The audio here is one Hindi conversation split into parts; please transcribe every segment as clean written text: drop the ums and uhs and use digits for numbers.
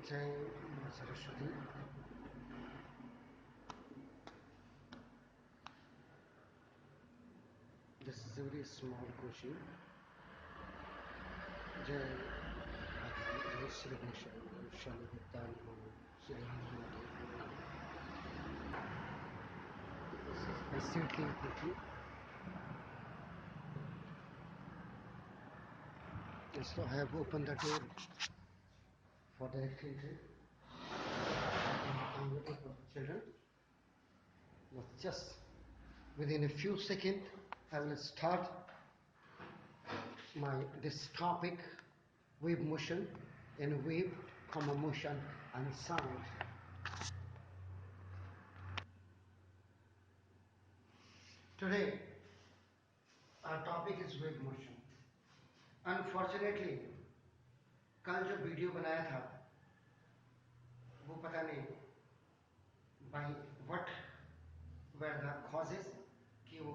जय मां Saraswati. This is a very small question. जय जय Shri Vaishali Gupta Shri This is basically question. So I have opened the door for the activity. I'm waiting for the children. But just within a few seconds, I will start this topic, wave motion and wave, motion and sound. Today, our topic is wave motion. Unfortunately, कल जो वीडियो बनाया था वो पता नहीं by what were the causes कि वो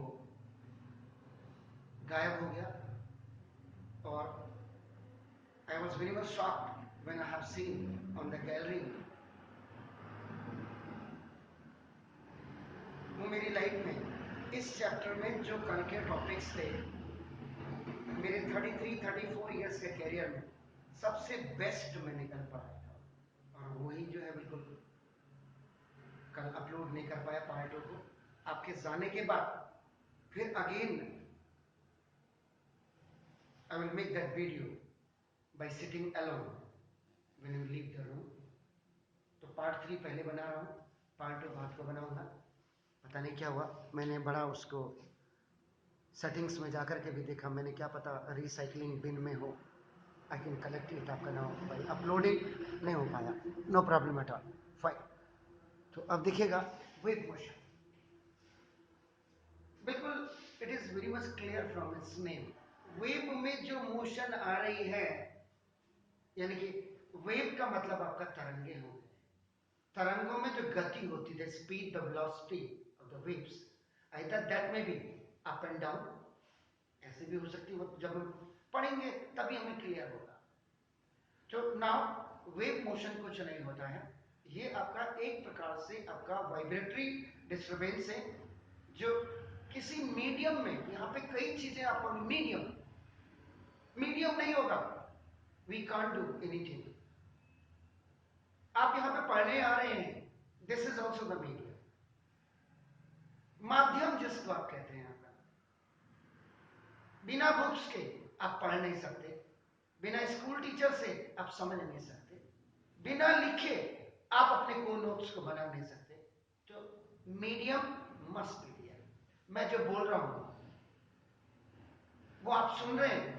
गायब हो गया और I was very much shocked when I have seen on the gallery वो मेरी लाइफ में इस चैप्टर में जो कल के टॉपिक्स थे मेरे 33-34 इयर्स के कैरियर में सबसे बेस्ट मैं निकल पाया था और वही जो है बिल्कुल कल अपलोड नहीं कर पाया पार्ट 2 को आपके जाने के बाद फिर again I will make that video bye sitting alone when you leave the room. तो पार्ट 3 पहले बना रहा हूँ, पार्ट 2 बाद को बनाऊंगा। पता नहीं क्या हुआ, मैंने बड़ा उसको सेटिंग्स में जाकर के भी देखा, मैंने क्या पता रिसाइकलिंग बिन में हो, आई कैन कलेक्ट इट, आपका नाम भाई अपलोडिंग नहीं हो पाया, no problem at all, fine. तो अब दिखेगा वेव मोशन, बिल्कुल it is very much clear from its name. Wave में जो मोशन आ रही है, यानी कि वेव का मतलब आपका तरंगे हो गए। तरंगों में जो गति होती है, speed, the velocity of the waves, either that में भी अप एंड डाउन, ऐसे भी हो सकती है, जब हम पढ़ेंगे तभी हमें क्लियर होगा। तो नाउ वेव मोशन कुछ नहीं होता है, ये आपका एक प्रकार से आपका वाइब्रेटरी डिस्टरबेंस है जो किसी मीडियम में, यहाँ पे कई चीजें आपको मीडियम नहीं होगा, वी कांट डू एनीथिंग। आप यहाँ पे पढ़ने आ रहे हैं, this is also the medium, माध्यम जिसको आप कहते हैं आपका। बिना बुक्स के आप पढ़ नहीं सकते, बिना स्कूल टीचर से आप समझ नहीं सकते, बिना लिखे आप अपने को नोट्स को बना नहीं सकते। तो मीडियम मस्ट बी देयर। मैं जो बोल रहा हूं वो आप सुन रहे हैं,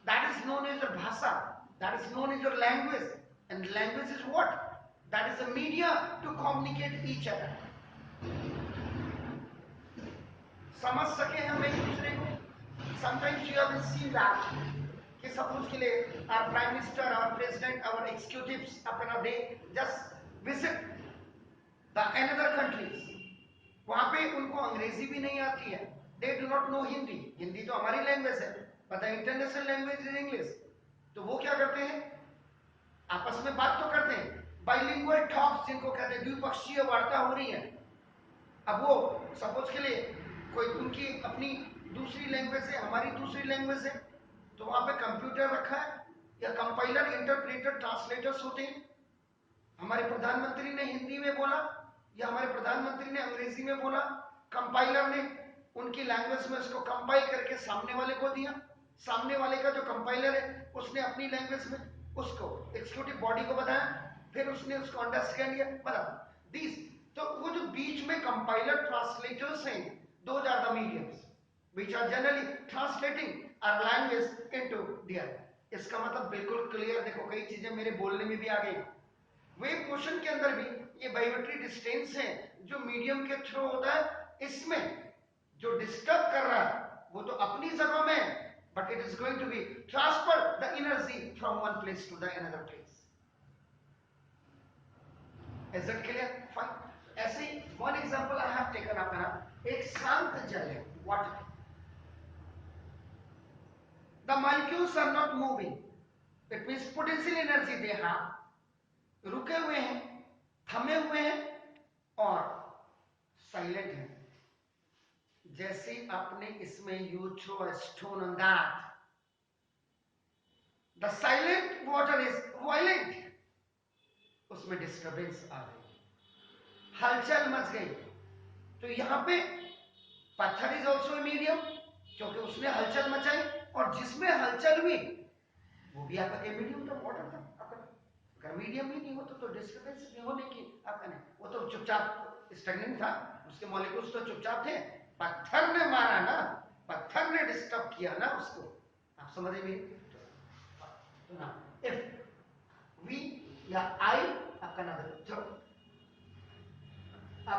that is known as your भाषा, that is known as your language, and language is what, that is a media to communicate each other. समझ सके हम एक दूसरे को। Sometimes you have seen that कि सपोज के लिए our prime minister, our president, our executives अपना they just visit the another countries, वहां पे उनको अंग्रेजी भी नहीं आती है, they do not know Hindi, Hindi तो हमारी लैंग्वेज है, but the international language is English। तो वो क्या करते हैं, आपस में बात तो करते हैं, बाइलिंगुअल टॉक्स जिनको कहते हैं, द्विपक्षीय वार्ता हो रही है। अब वो सपोज के लिए कोई उनकी अपनी दूसरी लैंग्वेज है, हमारी दूसरी लैंग्वेज है, तो वहां पे कंप्यूटर रखा है या कंपाइलर, इंटरप्रेटर, ट्रांसलेटर्स होते हैं। हमारे प्रधानमंत्री ने हिंदी में बोला या हमारे प्रधानमंत्री ने अंग्रेजी में बोला, कंपाइलर ने उनकी लैंग्वेज में उसको कंपाइल करके सामने वाले को दिया, सामने वाले का जो कंपाइलर है उसने अपनी लैंग्वेज में उसको एग्जीक्यूटिव बॉडी को बताया, फिर उसने उसको अंडरस्टैंड किया, मतलब दिस। तो वो जो बीच में कंपाइलर ट्रांसलेटर्स हैं, those are the mediums which are generally translating our language into there. इसका मतलब बिल्कुल क्लियर, देखो कई चीजें मेरे बोलने में भी आ गई। वेव मोशन के अंदर भी ये वाइब्रेटरी डिस्टेंस है जो मीडियम के थ्रू होता है, इसमें जो डिस्टर्ब कर रहा है वो तो अपनी जगह में है, but it is going to be transfer the energy from one place to the another place. Is it clear? Fine. ऐसे one example I have taken अपना, एक शांत जल है, water, the molecules are not moving, it means potential energy they have, रुके हुए हैं, थमे हुए हैं और साइलेंट हैं। जैसे आपने इसमें you throw a stone on that, the silent water is violent, उसमें डिस्टर्बेंस आ गई, हलचल मच गई। तो यहां पे पत्थर इज ऑल्सो मीडियम, क्योंकि उसने हलचल मचाई, और जिसमें हलचल हुई वो भी आपका मीडियम था, वाटर था आपका। अगर मीडियम ही नहीं हो तो डिस्टर्बेंस नहीं होने की आपका नहीं, वो तो चुपचाप स्टैग्नेंट था, उसके मॉलिक्यूल्स तो चुपचाप थे। पत्थर ने मारा ना, पत्थर ने डिस्टर्ब किया ना उसको, आप समझ में। तो ना इफ वी या आई आपका ना throw a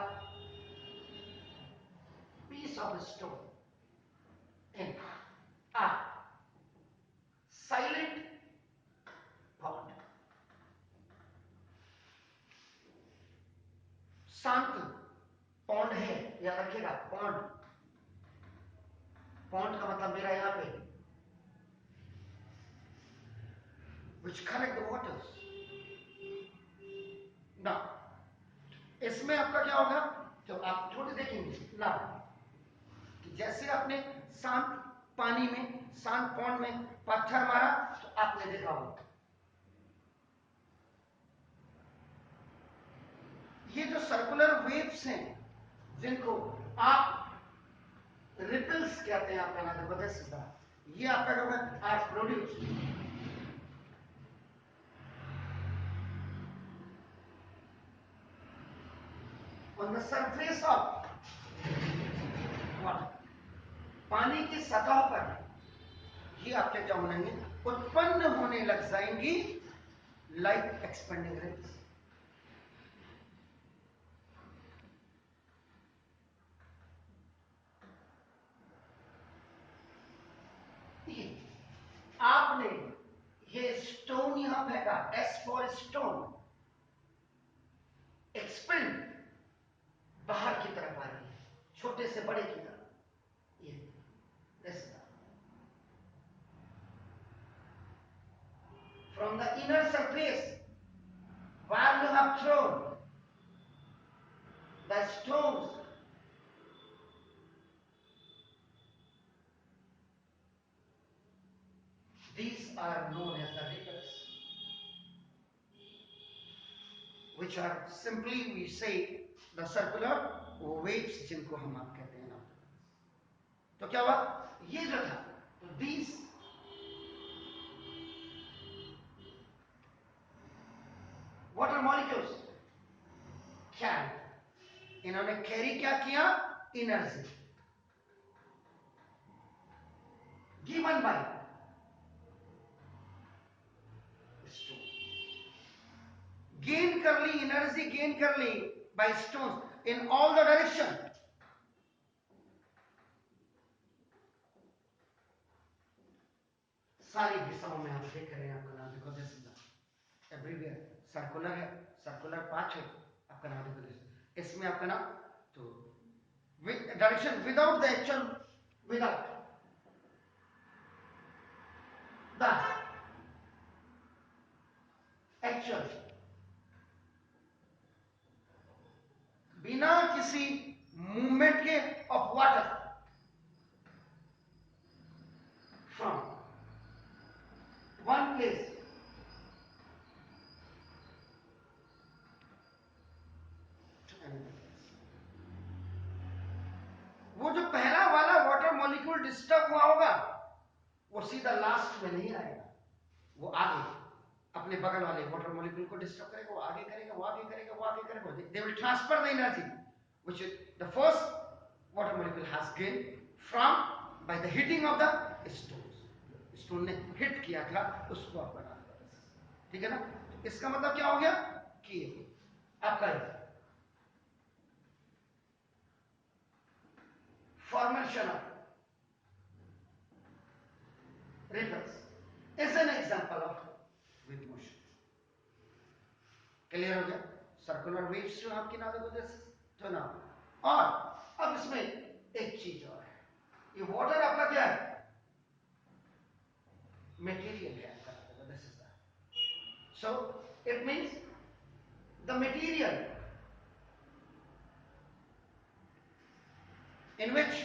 piece of stone in a silent pond, शांत पॉन्ड है, याद रखिएगा पॉन्ड, पॉन्ड का मतलब मेरा यहां पे which collect the waters। ना इसमें आपका क्या होगा, तो आप थोड़ी देखेंगे ना, जैसे आपने शांत पानी में, शांत पॉन्ड में पत्थर मारा तो आपने देखा होगा ये जो सर्कुलर वेव्स हैं जिनको आप रिपल्स कहते हैं, आपका नाम बता सीधा, ये आपका क्या होगा, are produce on the surface of water, पानी की सतह पर ये आपके क्या होंगे, उत्पन्न होने लग जाएंगी लाइक एक्सपेंडिंग रेन्स। आपने ये स्टोन यहां फेंका, एस फॉर स्टोन, एक्सपेंड बाहर की तरफ आ रही है, छोटे से बड़े की तरफ, ये from the inner surface where you have thrown the stones, these are known as the ripples, which are simply we say the circular waves, जिनको हम आप कहते हैं ना। तो क्या हुआ, ये जो था, तो these water molecules can, इन्होंने कैरी क्या किया, energy given by stone, gain कर ली, एनर्जी गेन कर ली by stones in all the direction. सारी दिशाओं में आप देख रहे हैं, आपका नाम देखो, दिस इज एवरीवेयर सर्कुलर है, सर्कुलर पाथ है, आपका नाम देखो, इसमें आपका नाम तो direction without the actual, without the actual, बिना किसी मूवमेंट के of water from one place, वो जो पहला वाला वाटर मॉलिक्यूल डिस्टर्ब हुआ होगा वो सीधा लास्ट में नहीं आएगा, वो आगे अपने बगल वाले वाटर मॉलिक्यूल को डिस्टर्ब करेगा, वो आगे करेगा, वो आगे करेगा, वो आगे करेगा, they will transfer the energy which the first water molecule has gain from by the hitting of the stones, stone ने हिट किया था उसको आप बना दिया, ठीक है ना। तो इसका मतलब क्या हो गया कि आपका formation of ripples is an example of wave motion। Clear हो गया, सर्कुलर वेव्स जो आपकी नाले को जैसे तो ना। और अब इसमें एक चीज और है, ये वाटर आपका क्या है, मटेरियल है आपका, this is that, so it means the material in which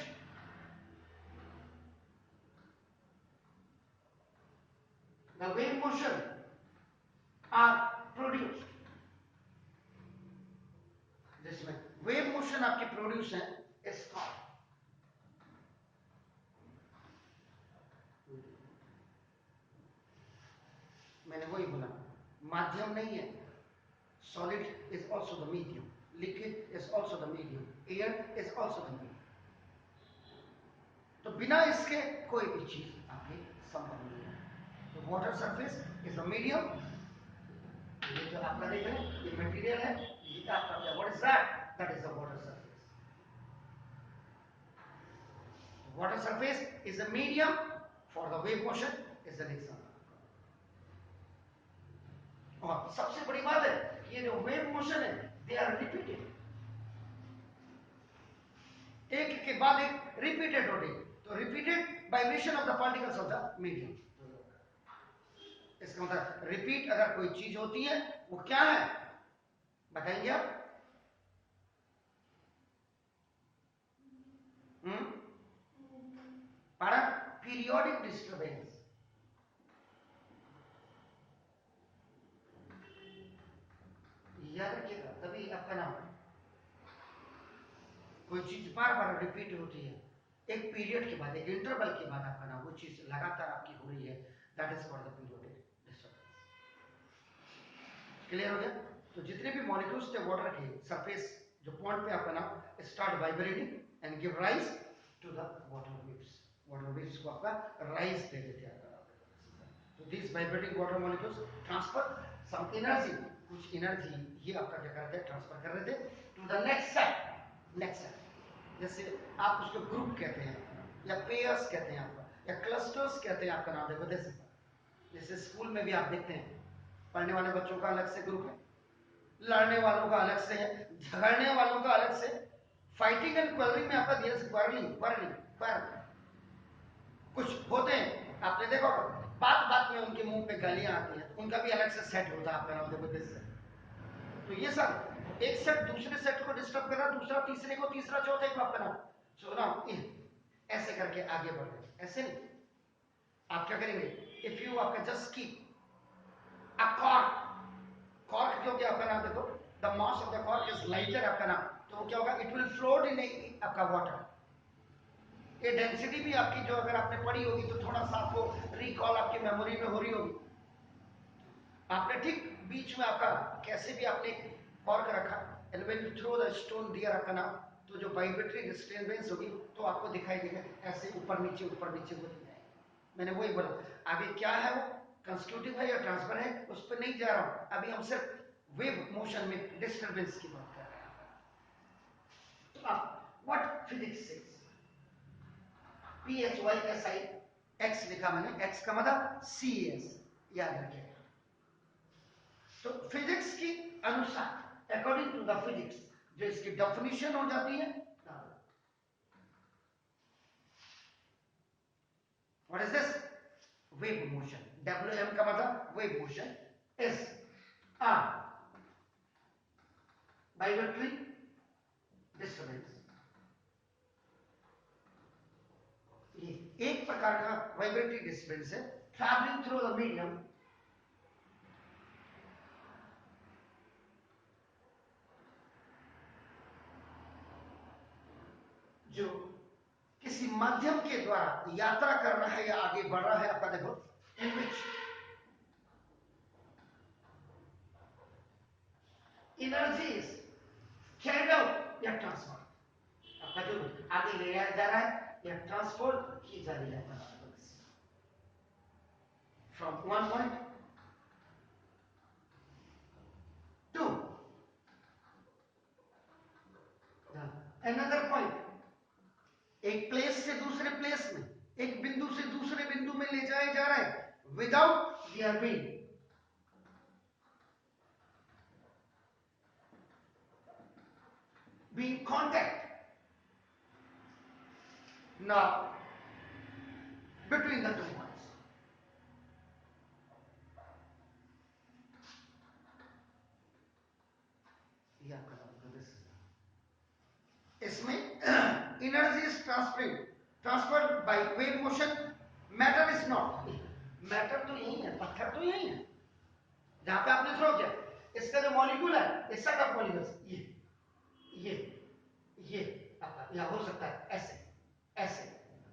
the wave motion are produced, जिसमें वेव मोशन आपकी प्रोड्यूस है, इज कॉल्ड, मैंने वही बोला, माध्यम नहीं है, solid is also the medium, liquid is also the medium, air is also the medium. तो बिना इसके कोई भी चीज आपकी संभव नहीं है। तो water surface is the medium, ये जो आपका देख रहे हैं ये मटेरियल है, ये आपका क्या, what is that, that is the water surface. Water surface is the medium for the wave motion, is the example. और सबसे बड़ी बात है, ये जो वेव मोशन है दे आर रिपीटेड, एक के बाद एक रिपीटेड होते हैं, तो repeated vibration of the particles of the medium. इसका मतलब रिपीट अगर कोई चीज होती है वो क्या है बताएंगे आप? para पीरियोडिक डिस्टर्बेंस, याद रखिएगा, तभी आपका नाम, कोई चीज बार बार रिपीट होती है, एक पीरियड के बाद, एक इंटरवल के बाद आपका नाम, वो चीज लगातार आपकी हो रही है, that is called the periodic disturbance. Clear हो गया? तो जितने भी मॉलिक्यूल्स थे वाटर के सरफेस, जो पॉइंट पे आपका नाम start vibrating and give rise to the water waves, water waves को आपका राइज दे देते हैं। तो this vibrating water molecules transfer some energy, कुछ एनर्जी ये आपका क्या करते हैं, ट्रांसफर कर रहे थे to the next set. Next set जैसे आप उसको ग्रुप कहते हैं या पेयर्स कहते हैं आपका, या क्लस्टर्स कहते हैं आपका नाम, देखो जैसे स्कूल में भी आप देखते हैं, पढ़ने वाले बच्चों का अलग से ग्रुप है, लड़ने वालों का अलग से है, झगड़ने वालों का अलग से, फाइटिंग एंड क्वेलरिंग में आपका क्वारलिंग कुछ होते हैं, आपने देखा बात बात में उनके मुंह पे गालियां आती हैं, उनका भी अलग से सेट होता है आपका नाम, देखो दिस सेट। तो ये सब एक सेट दूसरे सेट को डिस्टर्ब कर रहा, दूसरा तीसरे को, तीसरा चौथे को आपका नाम। सो नाउ ऐसे करके आगे बढ़ रहे, ऐसे नहीं, आप क्या करेंगे, इफ यू आपका just keep a cork, cork जो कि आपका नाम देखो, the mass of the cork is lighter आपका नाम, तो क्या होगा, इट विल फ्लोट इन आपका वाटर। ये डेंसिटी भी आपकी जो अगर आपने पढ़ी होगी तो थोड़ा सा आपको रिकॉल आपकी मेमोरी में हो रही होगी, आपने ठीक बीच में आपका कैसे भी आपने कॉर्क रखा, and when you throw the stone दिया आपका नाम, तो जो वाइब्रेटरी डिस्टर्बेंस होगी तो आपको दिखाई देगा ऐसे ऊपर नीचे होती है। मैंने वही बोला, आगे क्या है वो कंस्टिट्यूटिव है या ट्रांसफर है उस पर नहीं जा रहा हूं, अभी हम सिर्फ वेव मोशन में डिस्टर्बेंस की बात कर रहे हैं। तो अब what physics is, PHYSI, x लिखा मैंने, एक्स का मतलब CS, याद रखिए। तो फिजिक्स की अनुसार, अकॉर्डिंग टू द फिजिक्स, जो इसकी डेफिनेशन हो जाती है, what is this, wave motion, WM का मतलब wave motion is a vibratory disturbance, ये एक प्रकार का वाइब्रेटरी डिस्टर्बेंस है, ट्रैवलिंग थ्रू द मीडियम, जो किसी माध्यम के द्वारा यात्रा कर रहा है या आगे बढ़ रहा है आपका, देखो in which energy is carried out या ट्रांसफर, आपका जो आगे ले जाया जा रहा है या ट्रांसफर की जा रही है from one point to another point, एक प्लेस से दूसरे प्लेस में, एक बिंदु से दूसरे बिंदु में ले जाया जा रहा है without their being contact now between the 2 points. ये आपका इसमें energy is transferred by wave motion, matter is not. Matter तो यही है, पत्थर तो यही है जहां पे आपने थ्रो किया। इसका जो मॉलिक्यूल है, इस सेट ऑफ मॉलिक्यूल्स, ये आपका यहां हो सकता है ऐसे ऐसे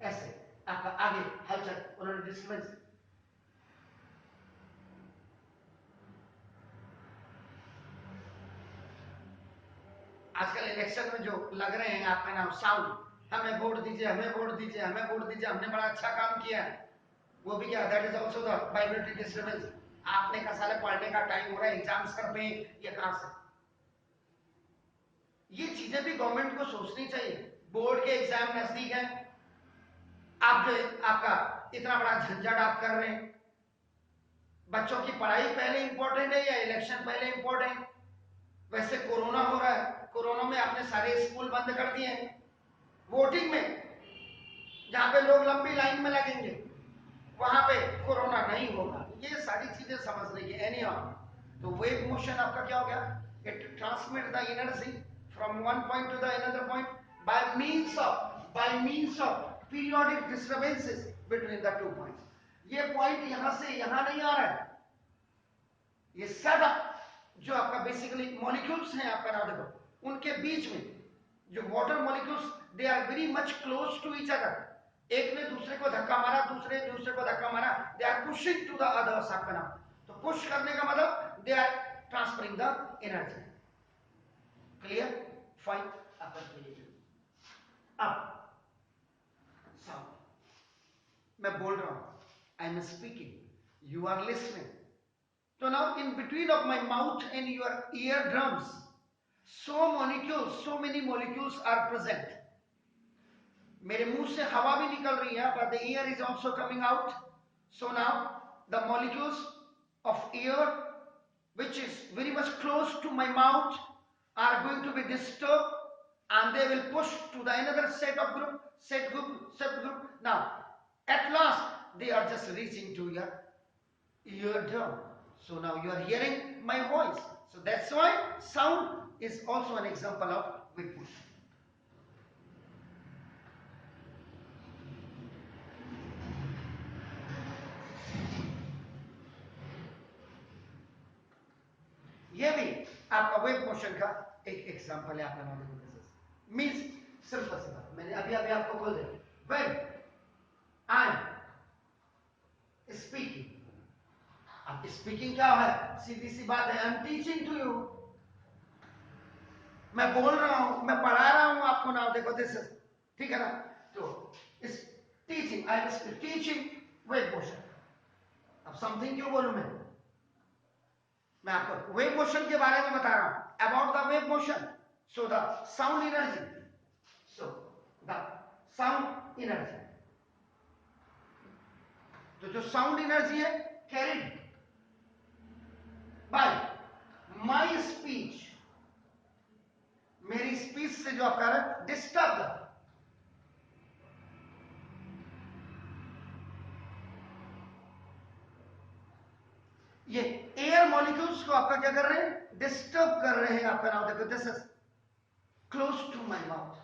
ऐसे, आपका आगे हलचल, उन्होंने डिस्टर्बेंस। आजकल इलेक्शन में जो लग रहे हैं आपका नाम साउंड, हमें वोट दीजिए, हमें वोट दीजिए, हमें वोट दीजिए, हमने बड़ा अच्छा काम किया है, वो भी क्या, that is also the vibratory disturbance. आपने का साले पढ़ने का टाइम हो रहा है, एग्जाम्स कर रहे हैं, ये कहां से? ये चीजें भी गवर्नमेंट को सोचनी चाहिए। बोर्ड के एग्जाम नजदीक है, आप जो आपका इतना बड़ा झंझट आप कर रहे हैं। बच्चों की पढ़ाई पहले इंपॉर्टेंट है या इलेक्शन पहले इंपॉर्टेंट? वैसे कोरोना हो रहा है, कोरोना में आपने सारे स्कूल बंद कर दिए हैं। वोटिंग में जहां पे लोग लंबी लाइन में लगेंगे, वहां पे कोरोना नहीं होगा। ये सारी चीजें समझ लीजिए। एनी तो वेव मोशन आपका क्या हो गया? It transmit the energy from one point to the another point by means of periodic disturbances between the two points. ये पॉइंट यहां से यहां नहीं आ रहा है, ये सेटअप जो आपका बेसिकली मॉलिक्यूल्स हैं आपका ना, देखो उनके बीच में जो water molecules, they are very much close to each other. एक ने दूसरे को धक्का मारा, दूसरे ने दूसरे को धक्का मारा, they are pushing to the others आपका नाम। तो पुश करने का मतलब they are transferring the energy. Clear? Fine. अब मैं बोल रहा हूं, I am speaking, you are listening. So now in between of my mouth and your eardrums, so many molecules are present. मेरे मुंह से हवा भी निकल रही है, but the air is also coming out. So now the molecules of air, which is very much close to my mouth, are going to be disturbed, and they will push to the another set group. Now, at last, they are just reaching to your eardrum. So now you are hearing my voice. So that's why sound is also an example of wave motion. ये भी आपका वेव मोशन का एक एग्जांपल है। आपका नॉलेज मींस सिंपल सी बात मैंने अभी अभी आपको बोल दिया, व्हेन आई एम स्पीकिंग। अब स्पीकिंग क्या है? सीधी सी बात है, I am teaching to you. मैं बोल रहा हूं, मैं पढ़ा रहा हूं आपको नाउ, देखो दिस इज, ठीक है ना? तो इस teaching, I am teaching wave motion. अब समथिंग क्यों बोलूं मैं आपको वेव मोशन के बारे में बता रहा हूं, about the wave motion. So the sound energy, so the sound energy, तो जो साउंड एनर्जी है कैरिड बाय माय स्पीच, मेरी स्पीच से जो आपका डिस्टर्ब, ये एयर मॉलिक्यूल्स को आपका क्या कर रहे हैं? डिस्टर्ब कर रहे हैं आपका नाम। देखो this is close to my mouth.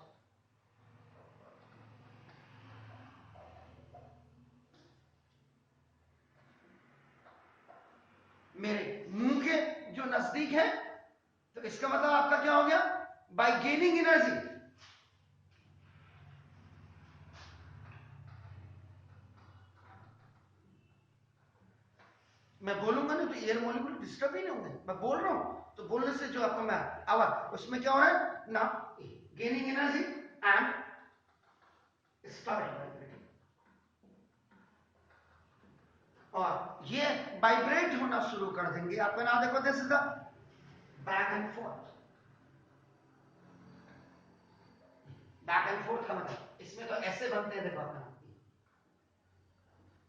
मेरे मुंह के जो नजदीक है, तो इसका मतलब आपका क्या हो गया? बाय गेनिंग एनर्जी, मैं बोलूंगा ना तो एयर मॉलिक्यूल डिस्टर्ब ही नहीं होंगे। मैं बोल रहा हूं तो बोलने से जो आपका मैं आवाज, उसमें क्या हो रहा है ना, gaining energy and starting vibrating, और ये वाइब्रेट होना शुरू कर देंगे आपका ना। देखो this is the back and fourth. Back and fourth का मतलब इसमें तो ऐसे बनते हैं, देखो अपना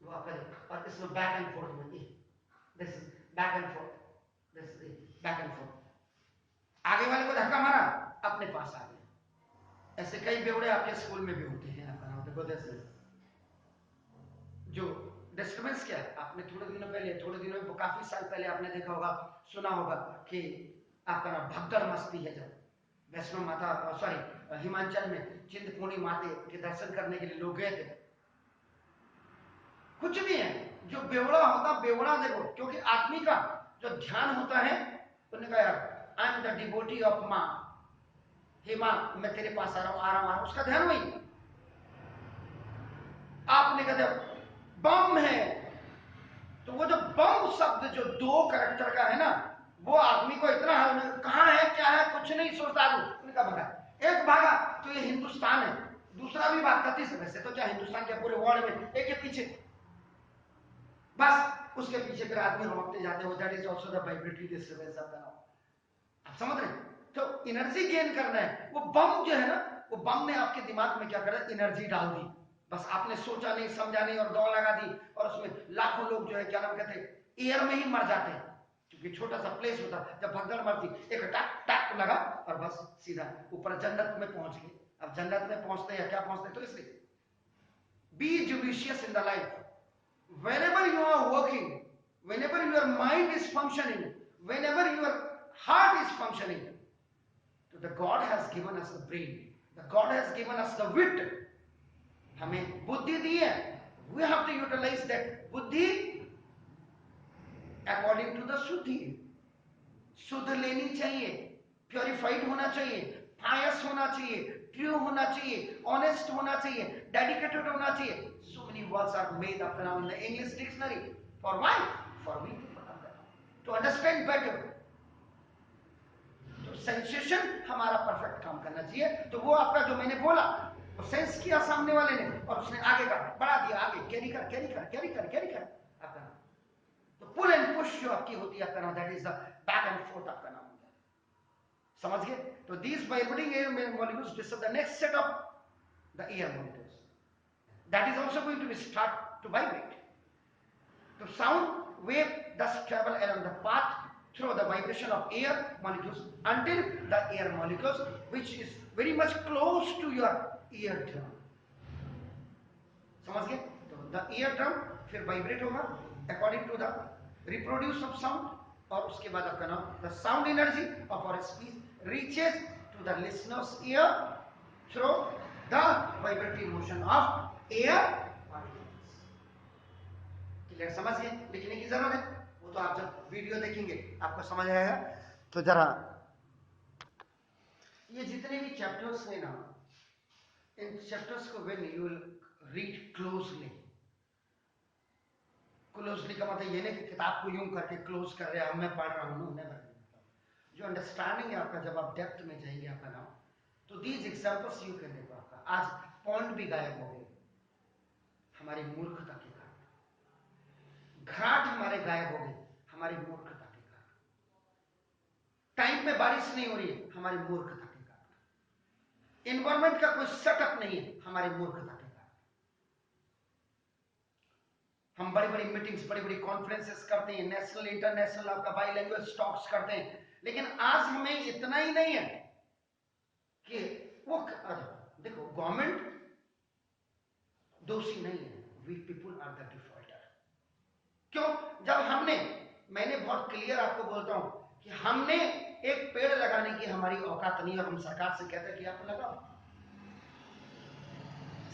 वो आपका, और इसमें बैक एंड फोर्थ में this is back and fourth, this is back and fourth. आगे वाले को धक्का मारा, अपने पास आ गए। ऐसे कई बेवड़े आपके स्कूल में भी होते हैं आपका नाम। देखो दिस इज जो डिस्टर्बेंस क्या है, आपने थोड़े दिनों में, काफी साल पहले आपने देखा होगा, सुना होगा कि आपका ना भगदड़ मस्ती है। जब वैष्णो माता सॉरी हिमाचल में चिंतपूर्णी माते के दर्शन करने के लिए लोग गए थे, कुछ भी है जो बेवड़ा होता बेवड़ा देखो, क्योंकि आदमी का जो ध्यान होता है, उन्होंने कहा यार I am the devotee of मां, हे मां मैं तेरे पास आ रहा हूं आ रहा हूं, उसका ध्यान वही। आपने कहा बम है, तो वो जो बम शब्द जो दो कैरेक्टर का है ना, वो आदमी को इतना कहां है क्या है कुछ नहीं सोचता, उनका भागा एक भागा तो ये हिंदुस्तान है, दूसरा भी भागता थी। वैसे तो क्या हिंदुस्तान के पूरे वर्ल्ड में एक के पीछे, बस उसके पीछे फिर आदमी लौटते जाते हो। That is also the vibratory disturbance of the now. आप समझ रहे हैं? तो एनर्जी गेन करना है, वो बम जो है ना, वो बम ने आपके दिमाग में क्या करा, एनर्जी डाल दी। बस आपने सोचा नहीं समझा नहीं और दौड़ लगा दी, और उसमें लाखों लोग जो है क्या नाम कहते हैं एयर में ही मर जाते हैं, क्योंकि छोटा सा प्लेस होता, जब भगदड़ मरती एक टक टक लगा और बस सीधा ऊपर जन्नत में पहुंच गए। अब जन्नत में पहुंचते या क्या पहुंचते, तो इसलिए be judicious in the life. Whenever you are working, whenever your mind is functioning, whenever your heart is functioning, so the God has given us the brain, the God has given us the wit, हमें बुद्धि दी है, we have to utilize that बुद्धि according to the शुद्धि। शुद्ध लेनी चाहिए, प्योरिफाइड होना चाहिए, पायस होना चाहिए, ट्रू होना चाहिए, ऑनेस्ट होना चाहिए, डेडिकेटेड होना चाहिए। So many words are made up now in the English dictionary. For why? For we to understand better. तो सेंसेशन हमारा परफेक्ट काम करना चाहिए। तो वो आपका जो मैंने बोला वो सेंस किया सामने वाले ने, और उसने आगे का बढ़ा दिया, आगे कैरी कर कैरी कर कैरी कर कैरी कर आपका नाम। तो पुल एंड पुश जो आपकी होती है आपका नाम, that is the back and fourth आपका नाम होता है। समझ गए? तो these vibrating air molecules disturb the next set of the air molecules, that is also going to be start to vibrate. The sound wave thus travel along the path through the vibration of air molecules until the air molecules which is very much close to your eardrum. समझ गए? तो the eardrum फिर vibrate होगा according to the reproduce of sound, और उसके बाद आपका नाम the sound energy of our speech reaches to the listener's ear through the vibratory motion of air particles. Clear? समझ गए? लिखने की जरूरत है, वो तो आप जब वीडियो देखेंगे आपको समझ आएगा। तो जरा ये जितने भी चैप्टर्स हैं ना, इन चैप्टर्स को when you will read closely, closely का मतलब ये नहीं कि किताब को यूं करके क्लोज कर रहे हैं मैं पढ़ रहा हूं, नेवर। जो अंडरस्टैंडिंग है आपका, जब आप डेप्थ में जाएंगे आपका नाम, तो दीज एग्जांपल्स यू कैन देखो। आपका आज पॉइंट भी गायब हो गए हमारी मूर्खता के कारण, घाट हमारे गायब हो गए हमारी मूर्खता के कारण, टाइम पे बारिश नहीं हो रही है हमारी मूर्खता के कारण, एनवायरमेंट का कोई सेटअप नहीं है हमारी मूर्खता के कारण। हम बड़ी बड़ी मीटिंग्स, बड़ी बड़ी कॉन्फ्रेंसेस करते हैं, नेशनल इंटरनेशनल आपका बाई लैंग्वेज टॉक्स करते हैं, लेकिन आज हमें इतना ही नहीं है कि वो देखो गवर्नमेंट दोषी नहीं है, we people are the defaulter. क्यों? जब हमने, मैंने बहुत क्लियर आपको बोलता हूं कि हमने एक पेड़ लगाने की हमारी औकात नहीं, और हम सरकार से कहते हैं कि आप लगाओ।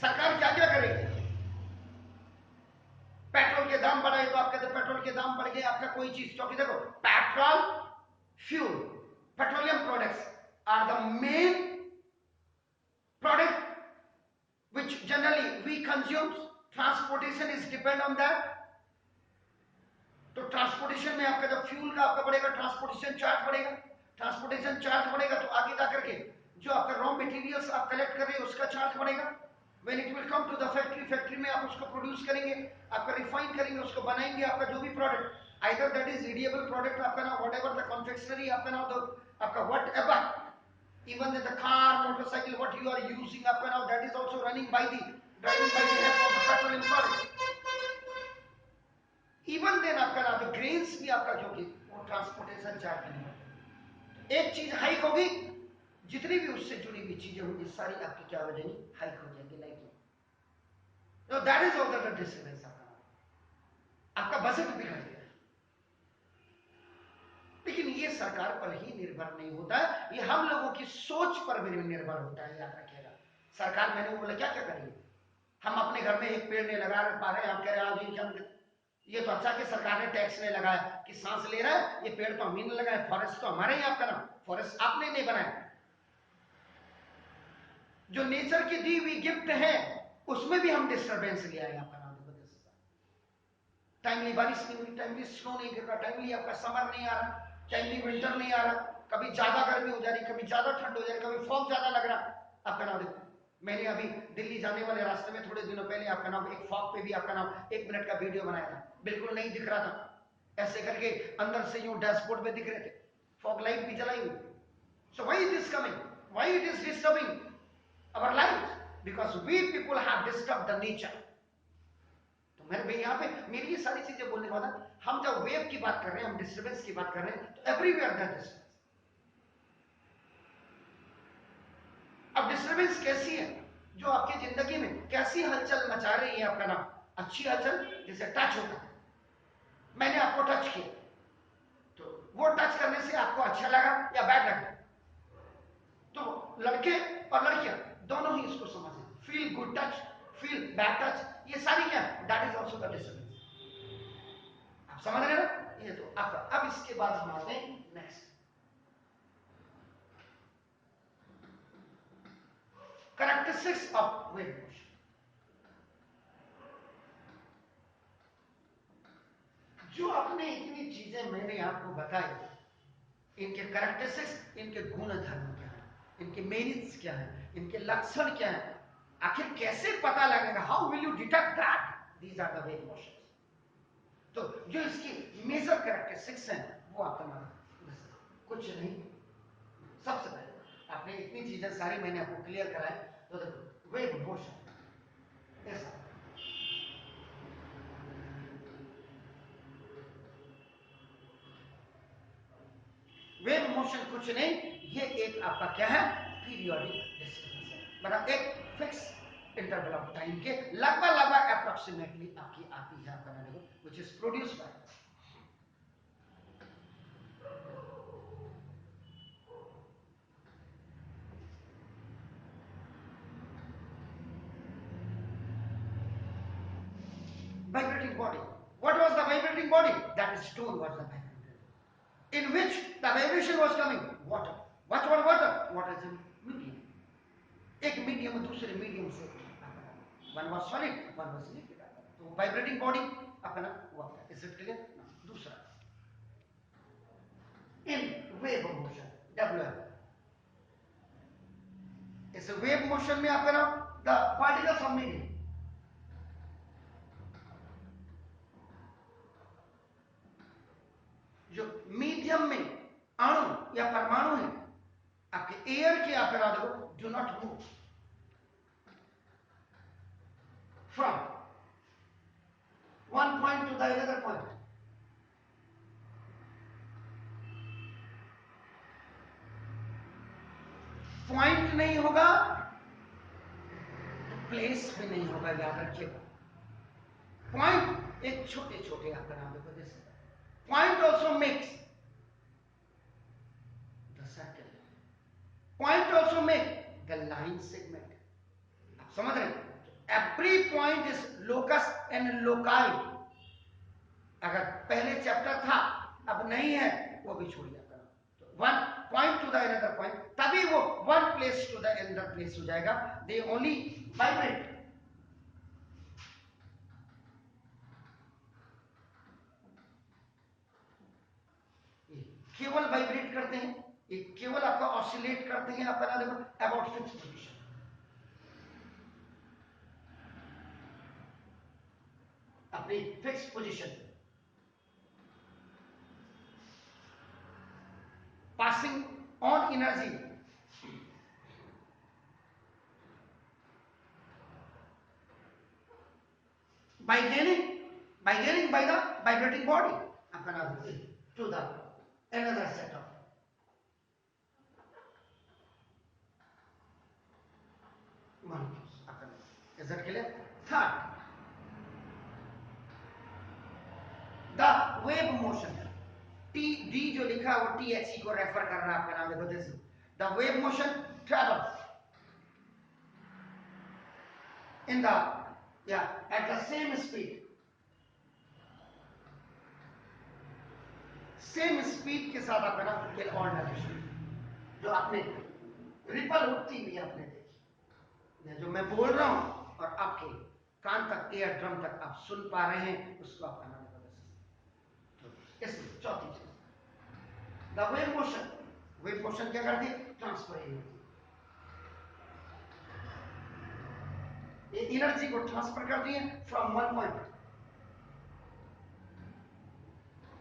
सरकार क्या क्या करेगी? पेट्रोल के दाम बढ़ाए तो आप कहते पेट्रोल के दाम बढ़ गए, आपका कोई चीज, क्योंकि देखो petrol fuel, petroleum products are the main product which generally we consume. Transportation is depend on that. तो ट्रांसपोर्टेशन में आपका जब फ्यूल का आपका बढ़ेगा, ट्रांसपोर्टेशन चार्ज बढ़ेगा, ट्रांसपोर्टेशन चार्ज बढ़ेगा तो आगे जाकर के जो आपका रॉ मटेरियल्स आप कलेक्ट कर रहे हैं उसका चार्ज बढ़ेगा। When it will come to the factory, factory में आप उसको प्रोड्यूस करेंगे, आपका रिफाइन करेंगे, उसको बनाएंगे, आपका जो भी product, either that is edible product आपका ना, व्हाटएवर द कन्फेक्शनरी आपका ना, तो आपका whatever, even the car, motorcycle, what you are using up and now, that is also running by the help of the petroleum product. Even then आपका ना जो grains भी आपका क्योंकि वो ट्रांसपोर्टेशन चार्ज करेंगे, एक चीज हाइक होगी, जितनी भी उससे जुड़ी हुई चीजें होंगी सारी आपकी क्या हो जाएंगी, हाइक हो जाएंगी लाइक में। तो that is all the disturbance आपका बजट बिगड़ गया। लेकिन ये ये सरकार पर ही निर्भर नहीं होता है, ये हम लोगों की सोच पर भी निर्भर होता है, याद रखिएगा। सरकार मैंने बोला क्या क्या करेगी, हम अपने घर में एक पेड़ नहीं लगा पा रहे, आप कह रहे हैं आप क्या, ये तो अच्छा कि सरकार ने टैक्स नहीं लगाया कि सांस ले रहा है, ये पेड़ तो हम ही नहीं लगाए, फॉरेस्ट तो हमारे ही आपका नाम, फॉरेस्ट आपने नहीं बनाया। जो नेचर की दी हुई गिफ्ट है उसमें भी हम डिस्टर्बेंस ले आए आपका नाम। टाइमली बारिश नहीं हुई, टाइमली स्नो नहीं गिर रहा, टाइमली आपका समर नहीं आ रहा, टाइमली विंटर नहीं आ रहा, कभी ज्यादा गर्मी हो जा रही, कभी ज्यादा ठंड हो जा रही, कभी फॉग ज्यादा लग रहा आपका नाम। मैंने अभी दिल्ली जाने वाले रास्ते में थोड़े दिनों पहले आपका नाम एक फॉग पे भी आपका नाम 1 मिनट का वीडियो बनाया था, बिल्कुल नहीं दिख रहा था, ऐसे करके अंदर से यूं डैशबोर्ड पे दिख रहे थे, फॉग लाइट भी जलाई हुई। So why it is coming, why it is disturbing our lives, because we people have disturbed the nature. तो मेरे भाई यहाँ पे मेरी ये सारी चीजें बोलने के बाद हम जब वेव की बात कर रहे हैं, हम डिस्टर्बेंस की बात कर रहे हैं, तो एवरीवेयर दैट डिस्टर्बेंस। अब डिस्टर्बेंस कैसी है, जो आपकी जिंदगी में कैसी हलचल मचा रही है आपका नाम, अच्छी हलचल जैसे टच होता है, मैंने आपको टच किया तो वो टच करने से आपको अच्छा लगा या बैड लगा, तो लड़के और लड़कियां दोनों ही इसको समझे, feel good touch, feel bad touch, ये सारी क्या है, that is also the disturbance. आप समझ रहे हैं ना, ये तो आपका। अब इसके बाद हम आते हैं next, characteristics of wave motion. जो आपने इतनी चीजें मैंने आपको बताई, इनके कैरेक्टरिस्टिक्स, इनके गुण धर्म क्या है, इनके मेरिट्स क्या है, इनके लक्षण क्या है, आखिर कैसे पता लगेगा, how will you detect that these are the wave motions. तो जो इसकी मेजर कैरेक्टरिस्टिक्स हैं वो आपका नाम कुछ नहीं, सबसे पहले आपने इतनी चीजें सारी मैंने आपको क्लियर कराए, तो देखो वेव मोशन ऐसा, वेव मोशन कुछ नहीं, ये एक आपका क्या है, पीरियोडिक डिस्टर्बेंस है, मतलब एक फिक्स इंटरवल ऑफ टाइम के लगभग अप्रोक्सीमेटली आपकी आती है आपका देखो, which is produced by vibrating body. What was the vibrating body? That stone was the vibrating, in which the vibration was coming water. What was water? Water is a medium. एक मीडियम दूसरे मीडियम से, one was solid one was liquid, तो वाइब्रेटिंग बॉडी अपना वाटर। Is it clear? दूसरा इन वेव मोशन, डब्ल्यूएम, इस वेव मोशन में आपका द पार्टिकल्स ऑफ मीडियम, जो मीडियम में अणु या परमाणु है आपके एयर के आप देखो, do not move from one point to the another point. Point नहीं होगा तो प्लेस भी नहीं होगा, याद रखिएगा। पॉइंट एक छोटे छोटे आपका नाम देखो, जैसे point also makes the circle, point also make the line segment. आप समझ रहे हैं? Every point is locus and loci. अगर पहले चैप्टर था अब नहीं है वो भी छोड़िए, one point to the another point, तभी वो one place to the another place हो जाएगा। दे ओनली वाइब्रेट, केवल वाइब्रेट करते हैं, ये केवल आपका ऑसिलेट करते हैं आपका देखो अबाउट फिक्स पोजीशन, अपनी fix position, passing on energy by gaining by the vibrating body to the another set of molecules. Is that clear? Third, the wave motion, T D जो लिखा लिखा है वो THE को रेफर कर रहा है। आपका नाम देखो, this the wave motion travels in the at the same speed, same speed के साथ आपका नाम इन ऑल डायरेक्शन। जो आपने रिपल उठती हुई आपने देखी, जो मैं बोल रहा हूं और आपके कान तक, एयर ड्रम तक आप सुन पा रहे हैं, उसको आपका नाम है। इस चौथी चीज the wave motion, wave motion क्या करती है? ट्रांसफर एनर्जी, ये एनर्जी को ट्रांसफर करती है from one point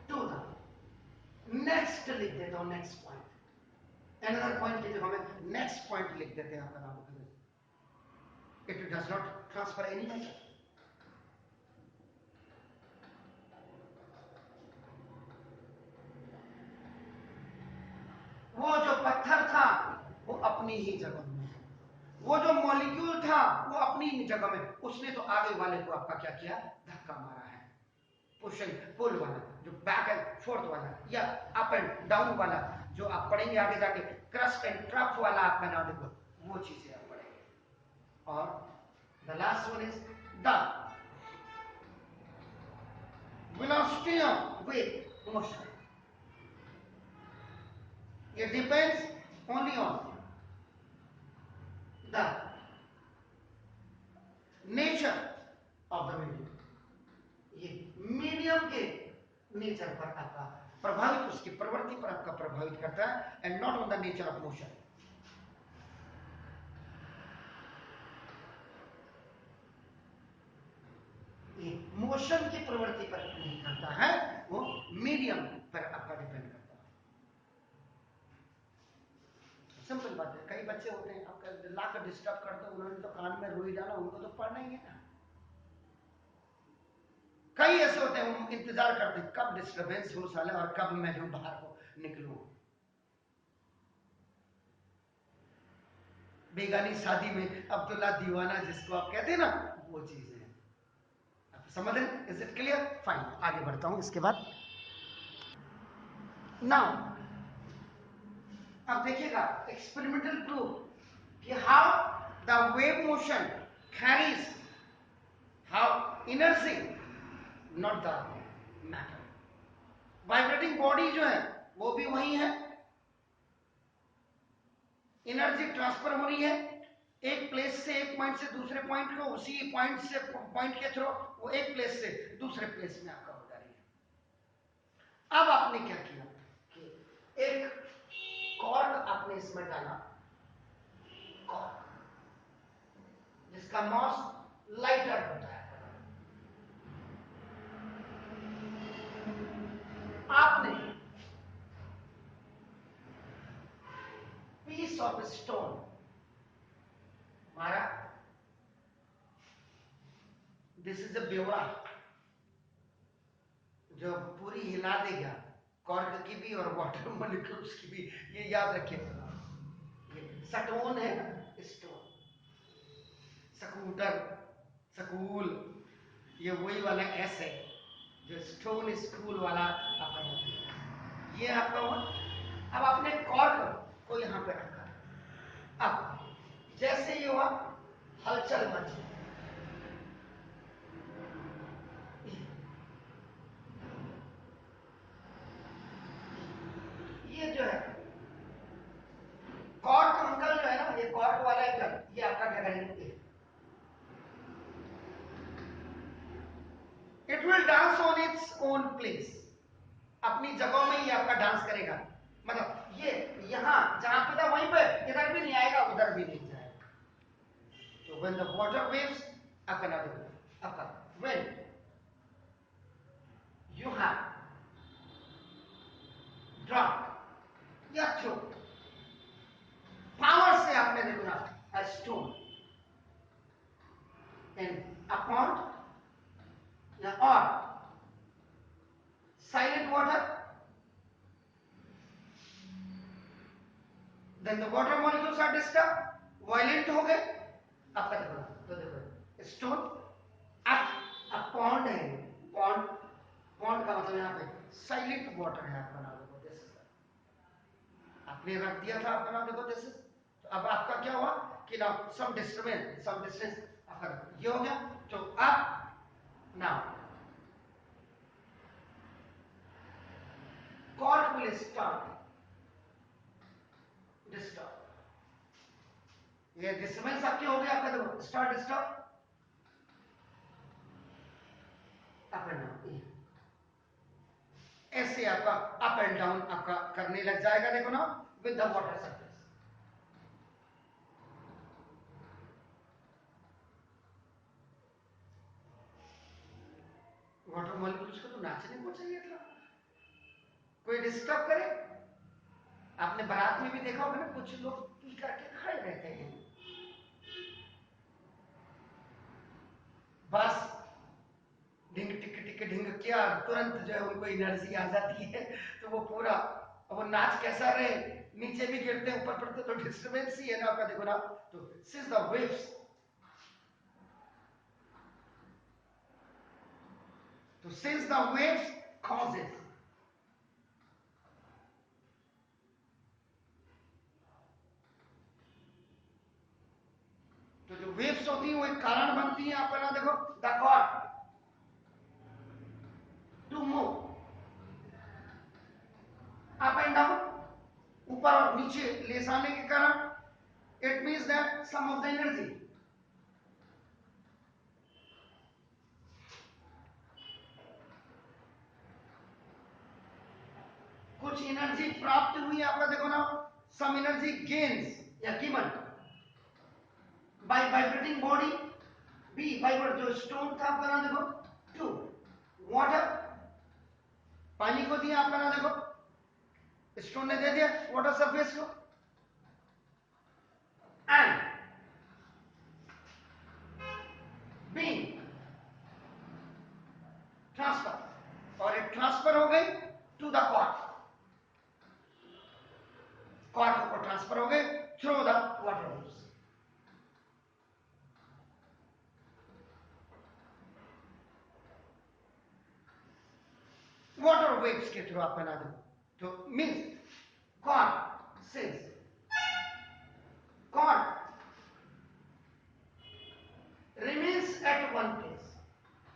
to the next. लिख देता हूं नेक्स्ट पॉइंट, अनदर पॉइंट की जगह में नेक्स्ट पॉइंट लिख देते हैं आपका नाम। It does not transfer any matter. वो जो पत्थर था वो अपनी ही जगह में, वो जो मॉलिक्यूल था वो अपनी ही जगह में, उसने तो आगे वाले को आपका क्या किया? धक्का मारा है। पुश एंड पुल वाला, जो बैक एंड फोर्थ वाला, या अप एंड डाउन वाला, जो आप पढ़ेंगे आगे जाके, क्रस्ट एंड ट्रफ वाला आपका नाम देखो, वो चीजें आप पढ़ेंगे। और the last one is the velocity of wave motion. It depends only on the nature of the medium। ये मीडियम के नेचर पर आपका प्रभावित, उसकी प्रवृत्ति पर आपका प्रभावित करता है, and not on the nature of motion. ये मोशन की प्रवृत्ति पर नहीं करता है, वो मीडियम पर आपका डिपेंड करता है। सिंपल बात है। कई बच्चे होते हैं आपका लाकर डिस्टर्ब करते हैं, उन्होंने तो कान में रुई डाला, उनको तो पढ़ना ही है ना। कई ऐसे होते हैं वो इंतजार करते हैं कब डिस्टरबेंस हो साले और कब मैं जो बाहर को निकलूं। बेगानी शादी में अब्दुल्ला दीवाना जिसको आप कहते हैं ना, वो चीजें हैं। आप समझ रहे हैं? Is it clear? फाइन, आगे बढ़ता हूं इसके बाद। नाउ अब देखिएगा एक्सपेरिमेंटल प्रूफ कि how the wave motion carries how energy not the matter. Vibrating body जो है वो भी वही है, एनर्जी ट्रांसफर हो रही है एक प्लेस से, एक पॉइंट से दूसरे पॉइंट को, उसी पॉइंट से पॉइंट के थ्रू वो एक प्लेस से दूसरे प्लेस में आपका हो जा रही है। अब आपने क्या किया कि एक कॉर्क आपने इसमें डाला, कॉर्क जिसका मास लाइटर होता है। आपने पीस ऑफ स्टोन मारा, दिस इज अ ब्योरा जो पूरी हिला देगा, कॉर्क की भी और वाटर मॉलिक्यूल्स की भी, ये याद रखिए। ये स्टोन है ना, स्टोन, स्कूटर, स्कूल, ये वही वाला एस है जो स्टोन स्कूल वाला आपका, ये आपका हुआ। अब आपने कॉर्क को यहां पे रखा। अब जैसे ये हुआ हलचल मची, ये जो है कॉर्क अंकल जो है ना, ये कॉर्क वाला अंकल, ये आपका क्या करेंगे, it will dance on its own place. अपनी जगह में ही आपका डांस करेगा, मतलब ये यहां जहां पे था वहीं पे, इधर भी नहीं आएगा उधर भी नहीं जाएगा। तो व्हेन द वाटर वेव्स आपका व्हेन यू हैव ड्रॉप या थ्रो, पावर से आपने देखना a stone in a pond या और silent water, then the water molecules are disturb, violent हो गए आपका। देखो तो देखो स्टोन अ पॉन्ड है, पॉन्ड, पॉन्ड का मतलब यहाँ पे साइलेंट वाटर है आपका नाम, देखो दिस आपने रख दिया था आपका नाम देखो दिस इज, तो अब आपका क्या हुआ कि ना सम डिस्टेंस आपका ये हो गया। तो अब now cord will start disturb, ये डिस्टर्बेंस आपके हो गया आपका देखो start disturb up and down, ऐसे आपका अप एंड डाउन आपका करने लग जाएगा देखो ना with the water surface. Water molecules को तो नाचने को चाहिए था, कोई डिस्टर्ब करे। आपने बारात में भी देखा होगा ना कुछ लोग पी करके खड़े रहते हैं, बस ढिंग टिक टिक ढिंग किया तुरंत जो है उनको एनर्जी आ जाती है, तो वो पूरा वो नाच कैसा रहे, नीचे भी गिरते हैं ऊपर पड़ते तो डिस्टर्बेंस ही है ना आपका देखो ना। तो सिंस द वेव्स, तो सिंस द वेव्स कॉजेस, तो जो वेव्स होती हैं वो एक कारण बनती है आपका ना देखो the cord to move up and down, ऊपर और नीचे ले जाने के कारण, it means that some of the energy, कुछ एनर्जी प्राप्त हुई आपका देखो ना, सम एनर्जी गेन्स या given by vibrating body, be vibrate जो स्टोन था आपका ना देखो, टू वाटर, पानी को दिया आपका ना देखो, स्टोन ने दे दिया वाटर सरफेस को, एंड बीइंग ट्रांसफर, और ये ट्रांसफर हो गई टू द कॉर्ड, कॉर्ड को ट्रांसफर हो गए through the water waves. Water waves के थ्रू आप बना दो, तो means cord since cord remains at one place,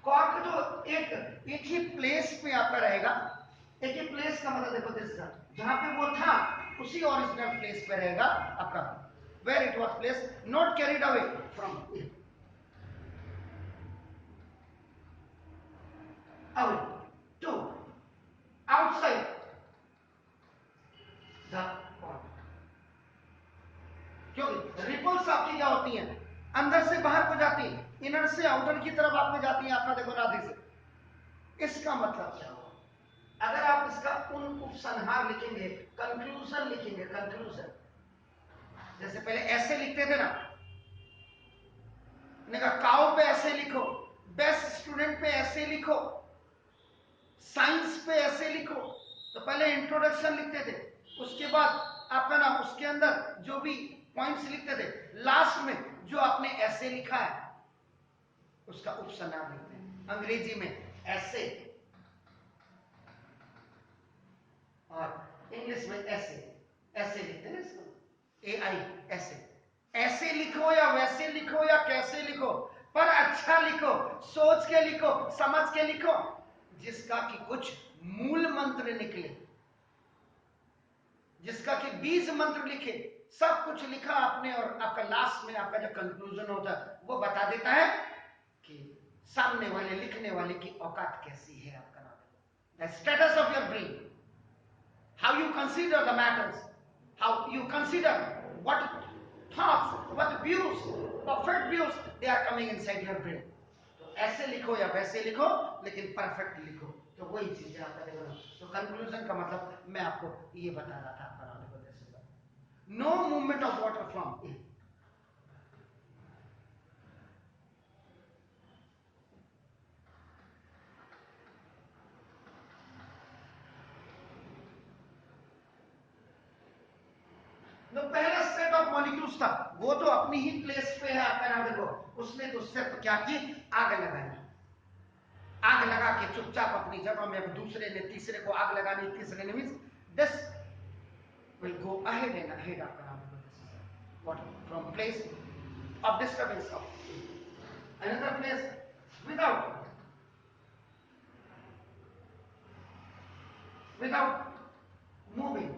cord तो एक ही प्लेस पे आपका रहेगा, एक ही प्लेस का मतलब देखो दिस जहां पे वो था उसी ओरिजिनल प्लेस पे रहेगा आपका, where it was place, not carried away from it, away to outside the cord, क्योंकि रिपल्स आपकी क्या होती हैं, अंदर से बाहर को जाती है, इनर से आउटर की तरफ आपको जाती है आपका देखो राधे से। इसका मतलब क्या हुआ, अगर आप इसका उन उपसंहार लिखेंगे, कंक्लूजन लिखेंगे, कंक्लूजन, जैसे पहले ऐसे लिखते थे ना, काउ पे ऐसे लिखो, बेस्ट स्टूडेंट पे ऐसे लिखो, साइंस पे ऐसे लिखो, तो पहले इंट्रोडक्शन लिखते थे, उसके बाद आपका ना उसके अंदर जो भी पॉइंट्स लिखते थे, लास्ट में जो आपने ऐसे लिखा है उसका उपसंहार लिखते हैं, अंग्रेजी में ऐसे और इंग्लिश में ऐसे, ऐसे लिखते हैं इसको, AI ऐसे, ऐसे लिखो या वैसे लिखो या कैसे लिखो, पर अच्छा लिखो, सोच के लिखो, समझ के लिखो, जिसका कि कुछ मूल मंत्र निकले, जिसका कि बीज मंत्र लिखे, सब कुछ लिखा आपने, और आपका लास्ट में आपका जो कंक्लूजन होता है वो बता देता है कि सामने वाले लिखने वाले की औकात कैसी है, आपका नाम the status of your brain, how you consider the matters, how you consider what thoughts, what views, perfect views they are coming inside your brain, तो ऐसे लिखो या वैसे लिखो लेकिन परफेक्ट लिखो, तो वही चीज है आपका देखो। तो कंक्लूजन का मतलब मैं आपको ये बता रहा था आपका नाम देखो, no movement of water from A, जो पहला सेट ऑफ मॉलिक्यूल्स था वो तो अपनी ही प्लेस पे है आपका नाम देखो, उसने तो सिर्फ क्या की, आग लगाई, आग लगा के चुपचाप अपनी जगह में, अब दूसरे ने तीसरे को आग लगानी, तीसरे ने means this will go ahead and ahead आपका नाम water from place of disturbance of another place without moving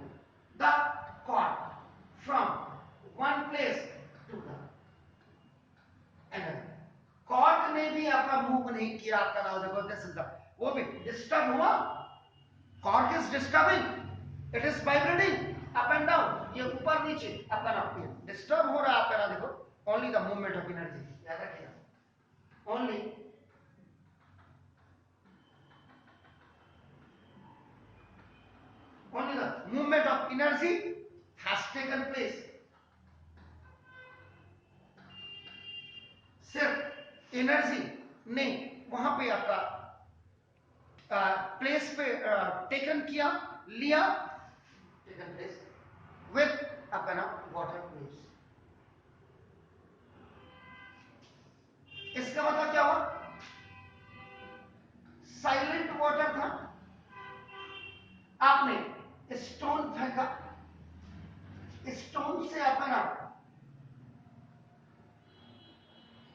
the cord from one place to the another. Cord ने भी आपका मूव नहीं किया, आपका नाम देखो दिस इज द, वो भी डिस्टर्ब हुआ, cord is disturbing, it is vibrating up and down, ये ऊपर नीचे आपका नाम डिस्टर्ब हो रहा है आपका नाम देखो, only the movement of energy, याद रखिएगा, only the movement of energy has taken place. सिर्फ एनर्जी ने वहां पे आपका प्लेस पे टेकन किया, लिया, टेकन प्लेस विथ आपका नाम वाटर प्लेस। इसका मतलब क्या हुआ, साइलेंट वाटर था, आपने स्टोन फेंका, स्टोन से आपका नाम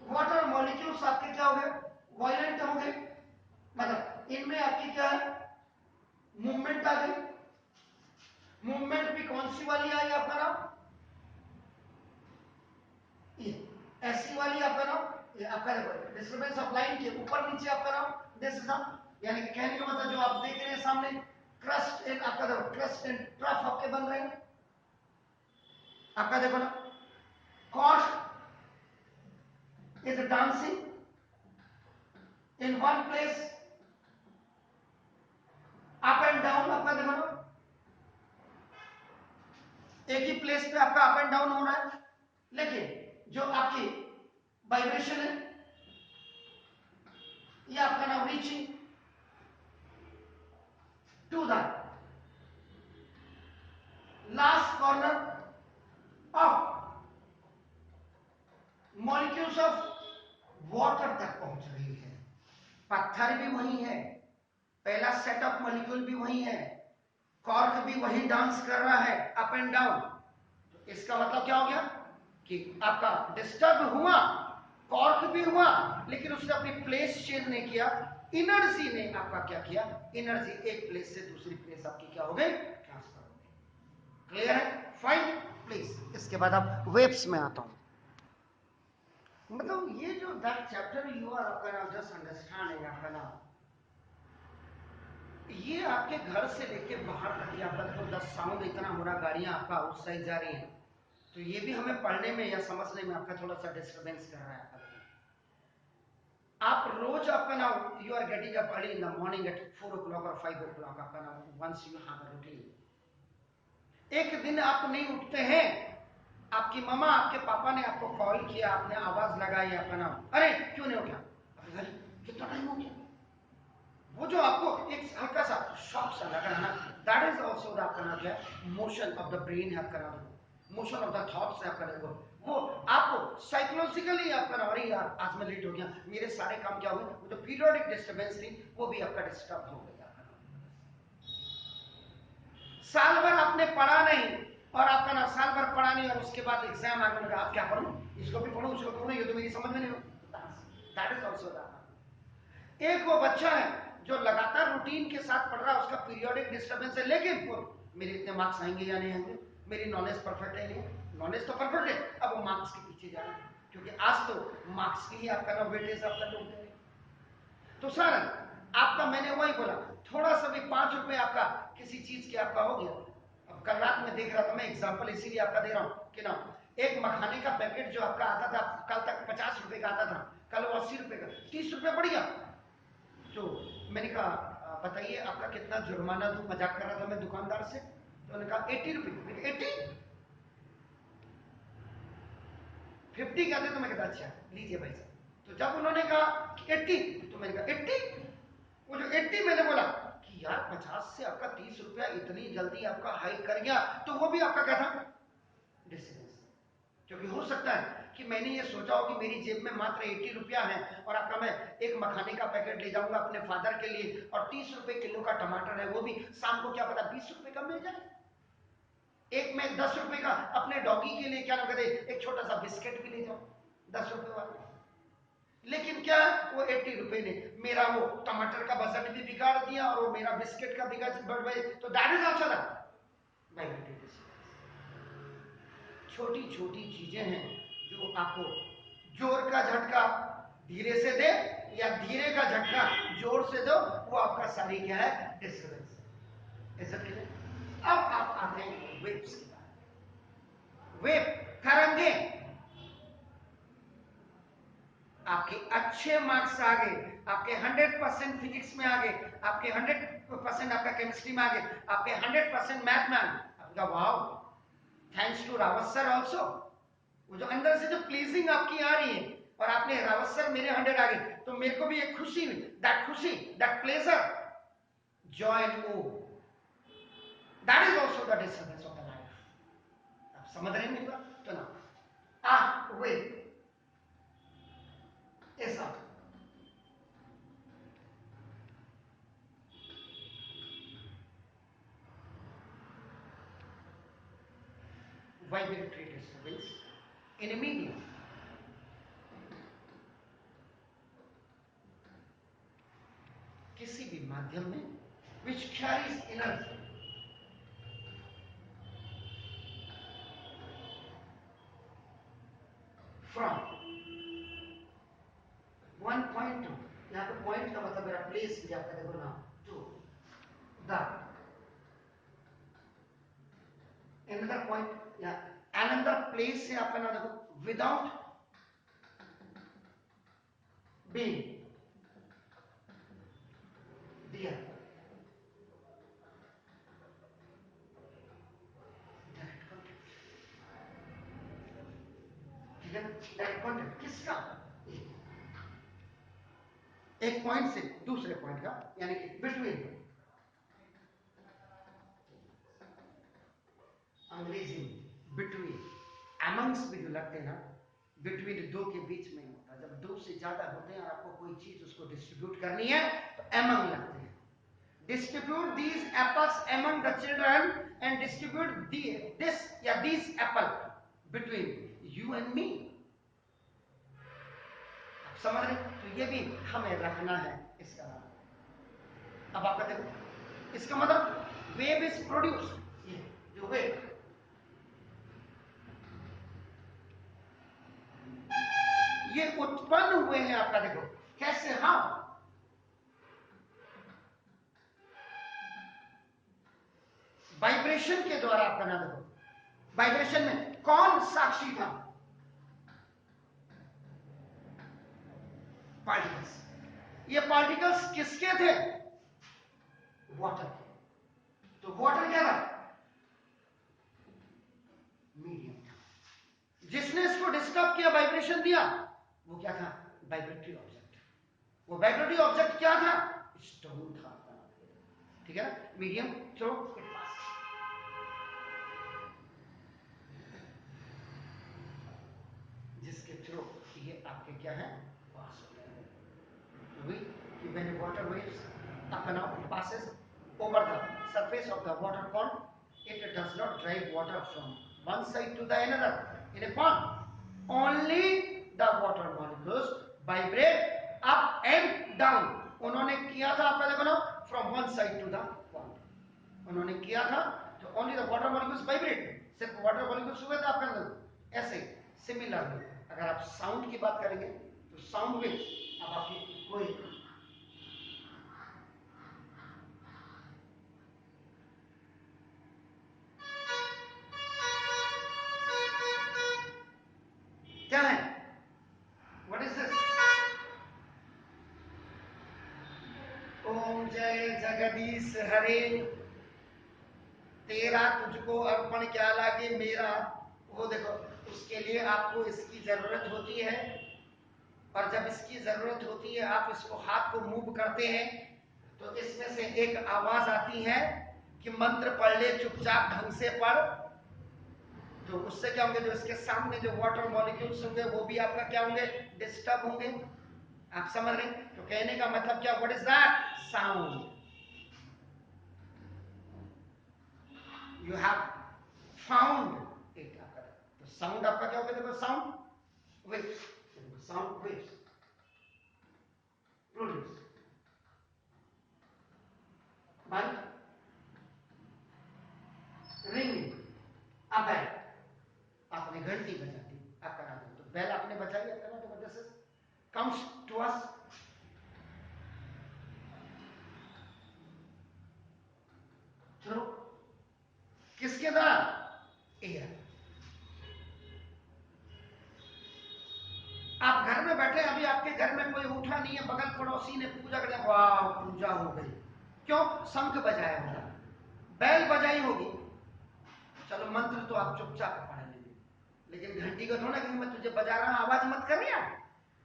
वाटर मॉलिक्यूल्स आपके क्या हो गए, वायलेंट हो गए, मतलब इनमें आपकी क्या है, मूवमेंट आ गई, मूवमेंट भी कौन सी वाली आई आपका नाम, ये ऐसी वाली आपका नाम, ये आपका देखो डिस्टर्बेंस ऑफ लाइन के ऊपर नीचे आपका नाम दिस इज, यानी कि कहने का मतलब जो आप देख रहे हैं सामने क्रस्ट एंड आपका देखो क्रस्ट एंड ट्रफ आपके बन रहे हैं, आपका देखो ना, cord is dancing in one place up and down, आपका देखो ना, एक ही प्लेस पे आपका अप एंड डाउन हो रहा है, लेकिन जो आपकी वाइब्रेशन है ये आपका नाम reaching to the last corner of molecules of water तक पहुंच रही है, पत्थर भी वही है, पहला सेट ऑफ मॉलिक्यूल भी वही है, कॉर्क भी वही डांस कर रहा है अप एंड डाउन, तो इसका मतलब क्या हो गया कि आपका डिस्टर्ब हुआ, कॉर्क भी हुआ, लेकिन उसने अपनी प्लेस चेंज नहीं किया, एनर्जी ने आपका क्या किया, एनर्जी एक प्लेस से दूसरी प्लेस आपकी क्या हो गई, ट्रांसफर हो गई, क्लियर है, फाइन प्लीज। इसके बाद आप वेव्स में आता हूं, मतलब ये जो दैट चैप्टर यू आर आपका नाम जस्ट अंडरस्टैंडिंग आपका नाम, ये आपके घर से लेके बाहर तक आपका देखो 10 साउंड इतना हो रहा, गाड़ियां आपका आउट साइड जा रही हैं, तो ये भी हमें पढ़ने में या समझने में आपका थोड़ा सा डिस्टर्बेंस कर रहा है आपका। आप रोज आपका नाम you are getting up early in the morning at 4 o'clock और 5 o'clock आपका नाम, once you have a routine, एक दिन आप नहीं उठते हैं, आपकी मम्मा आपके पापा ने आपको कॉल किया, आपने आवाज लगाई आपका नाम, अरे क्यों नहीं उठा, कितना टाइम हो गया, वो जो आपको एक हल्का सा शॉक सा लगा है ना, दैट इज आल्सो आपका नाम क्या है, मोशन ऑफ द ब्रेन है आपका नाम, मोशन ऑफ द थॉट्स है आपका नाम, वो आपको साइकोलॉजिकली आपका नाम, अरे यार आज मैं लेट हो गया, मेरे सारे काम क्या हो गए, वो जो पीरियोडिक डिस्टर्बेंस थी वो भी आपका डिस्टर्ब हो गया, साल भर आपने पढ़ा नहीं और आपका ना साल भर पढ़ा नहीं और उसके बाद एग्जाम आने लगा, आप क्या पढ़ूं, इसको भी पढ़ूं उसको पढ़ूं, ये तो मेरी समझ में नहीं हो, दैट इज आल्सो दैट। एक वो बच्चा है जो लगातार रूटीन के साथ पढ़ रहा है, उसका पीरियोडिक डिस्टर्बेंस है, लेकिन मेरे इतने मार्क्स आएंगे या नहीं आएंगे, मेरी नॉलेज परफेक्ट है नहीं, नॉलेज तो परफेक्ट है, अब वो मार्क्स के पीछे जा रहे हैं, क्योंकि आज तो मार्क्स की ही आपका ना वेटेज आपका लोग दे रहे। तो सर आपका मैंने वही बोला, थोड़ा सा भी 5 रुपए आपका किसी चीज के आपका हो गया, अब कल रात में देख रहा था मैं, एग्जाम्पल इसीलिए आपका दे रहा हूँ कि ना, एक मखाने का पैकेट जो आपका आता था कल तक 50 रुपए का आता था, कल वो 80 रुपए का, 30 रुपए बढ़ गया, तो मैंने कहा बताइए आपका कितना जुर्माना दूं, मजाक कर रहा था मैं दुकानदार से, तो उन्होंने कहा 80 रुपए, 80 50 कहते तो मैं कहता अच्छा लीजिए भाई साहब, तो जब उन्होंने कहा 80 तो मैंने कहा 80, वो जो 80 मैंने बोला कि यार 50 से आपका 30 रुपया इतनी जल्दी आपका हाइक कर गया, तो वो भी आपका क्या था, डिस्टेंस, क्योंकि हो सकता है कि मैंने ये सोचा हो कि मेरी जेब में मात्र 80 रुपया है और आपका मैं एक मखाने का पैकेट ले जाऊंगा अपने फादर के लिए, और 30 रुपए किलो का टमाटर है, वो भी शाम को क्या पता 20 रुपए का मिल जाए, एक मैं 10 रुपए का अपने डॉगी के लिए क्या ना करे, एक छोटा सा बिस्किट भी ले जाऊं 10 रुपए वाला। लेकिन क्या वो 80 रुपए ने मेरा वो टमाटर का बजट भी बिगाड़ दिया और वो मेरा बिस्किट का बिगाड़ बढ़ गए, तो दैट इज आल्सो द छोटी छोटी चीजें हैं जो आपको जोर का झटका धीरे से दे या धीरे का झटका जोर से दो, वो आपका सारी क्या है, डिस्टर्बेंस। ऐसा क्लियर? अब आप आते हैं वेव्स की बात। वेव तरंगे, आपके अच्छे मार्क्स आ गए, आपके 100% फिजिक्स में आ गए, आपके 100% आपका केमिस्ट्री में आ गए, आपके 100% मैथ में आ गए, आपका wow, thanks to Rawat sir also. वो जो अंदर से जो प्लीजिंग आपकी आ रही है और आपने रावत सर मेरे 100 आ गए, तो मेरे को भी एक खुशी हुई, that pleasure, joy and oh, that is also the disturbance of the life. आप समझ रहे हैं मेरी बात? तो ना वे ऐसा vibratory disturbance in a medium, किसी भी माध्यम में which carries energy from one point to, यहाँ पे point का मतलब मेरा place भी आपका देखो ना, to the another point या another place से आपका ना देखो, without being there, direct contact, ठीक है? direct contact किसका? एक पॉइंट से दूसरे पॉइंट का, यानी कि बिटवीन, अंग्रेजी में बिटवीन, अमंग्स भी जो लगते हैं ना, बिटवीन दो के बीच में होता है। जब दो से ज्यादा होते हैं और आपको कोई चीज उसको डिस्ट्रीब्यूट करनी है तो अमंग लगते हैं। Distribute these apples among the children and distribute this या these apple between you and me. समझ रहे? तो ये भी हमें रखना है इसका नाम। अब आपका देखो, इसका मतलब वेव इज प्रोड्यूस, ये जो वेव ये उत्पन्न हुए हैं, आपका देखो कैसे, हाँ, वाइब्रेशन के द्वारा। आपका नाम देखो, वाइब्रेशन में कौन साक्षी था? पार्टिकल्स। ये पार्टिकल्स किसके थे? वाटर के। तो वाटर क्या था? मीडियम। जिसने इसको डिस्टर्ब किया, वाइब्रेशन दिया, वो क्या था? Vibratory object. वो वाइब्रेटरी ऑब्जेक्ट क्या था? स्टोन था, ठीक है ना? मीडियम थ्रू इट पास, जिसके थ्रू ये आपके क्या है, पास हो गए। When water waves up and out, it passes over the surface of the water pond. It does not drive water from one side to the another in a pond. Only the water molecules vibrate up and down. उन्होंने किया था, आपका देखो ना, from one side to the pond. उन्होंने किया था, तो only the water molecules vibrate. सिर्फ water molecules हुए थे आपके अंदर। ऐसे सिमिलरली अगर आप साउंड की बात करेंगे तो साउंड वेव्स, अब आपकी कोई क्या है? What is this? ओम जय जगदीश हरे, तेरा तुझको अर्पण क्या लागे मेरा। वो देखो, उसके लिए आपको इसकी जरूरत होती है, और जब इसकी जरूरत होती है आप इसको हाथ को मूव करते हैं तो इसमें से एक आवाज आती है कि मंत्र पढ़ ले, चुपचाप ढंग से पढ़। तो उससे क्या होंगे, जो इसके सामने जो वाटर मॉलिक्यूल्स होंगे वो भी आपका क्या होंगे, डिस्टर्ब होंगे। आप समझ रहे हैं? तो कहने का मतलब क्या, what is that? Sound. You have found it आपका, तो साउंड आपका क्या होगा, देखो sound waves, sound waves produce by ringing a bell, आपने घंटी बजा दी आपका नाम, तो बेल आपने बजाई आपका नाम, तो this is comes to us through किसके द्वारा, एयर। आप घर में बैठे, अभी आपके घर में कोई उठा नहीं है, बगल पड़ोसी ने पूजा कर, वाह पूजा हो गई, क्यों, शंख बजाया होगा, बैल बजाई होगी, चलो मंत्र तो आप चुपचाप पढ़ लेंगे, लेकिन घंटी को थोड़ा कि मैं तुझे बजा रहा हूं आवाज मत कर रही आप,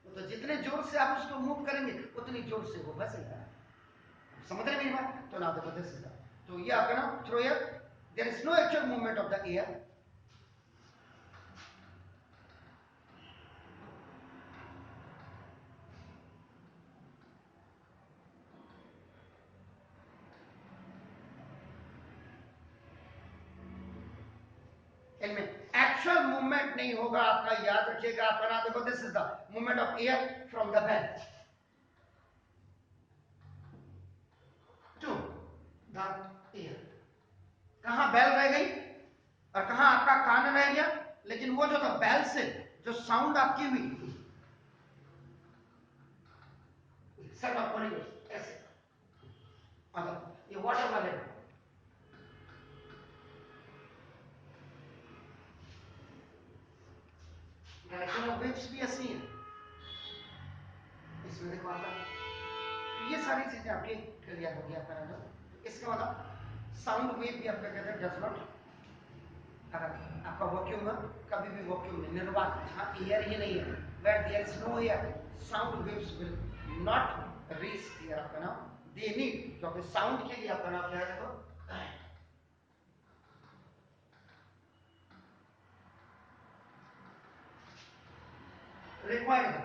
तो जितने जोर से आप उसको मूव करेंगे उतनी जोर से वो बजेगा, समझ रहे मेरी बात, तो ना देखो दिस इज, तो ये आपका ना through air, there is no actual movement of the air, इनमें एक्चुअल मूवमेंट नहीं होगा आपका, याद रखिएगा आपका ना देखो this is the movement of air from the bell to the air, कहां बेल रह गई और कहां आपका कान रह गया, लेकिन वो जो था बेल से जो साउंड आपकी हुई सेट ऑफ पॉलीगॉन्स ऐसे, अगर ये वाटर वाले डायरेक्शन ऑफ वेव्स भी ऐसी है, इसमें देखो आपका, तो ये सारी चीजें आपकी क्लियर हो गई आपका ना, इसका मतलब साउंड वेव भी आपका कहते हैं डज नॉट, अगर आपका वैक्यूम है, कभी भी वैक्यूम में निर्वात जहां एयर ही नहीं है, where there is no air, sound waves will not reach here आपका ना, दे नीड, क्योंकि साउंड के लिए आपका नाम क्या है, देखो रिक्वायर्ड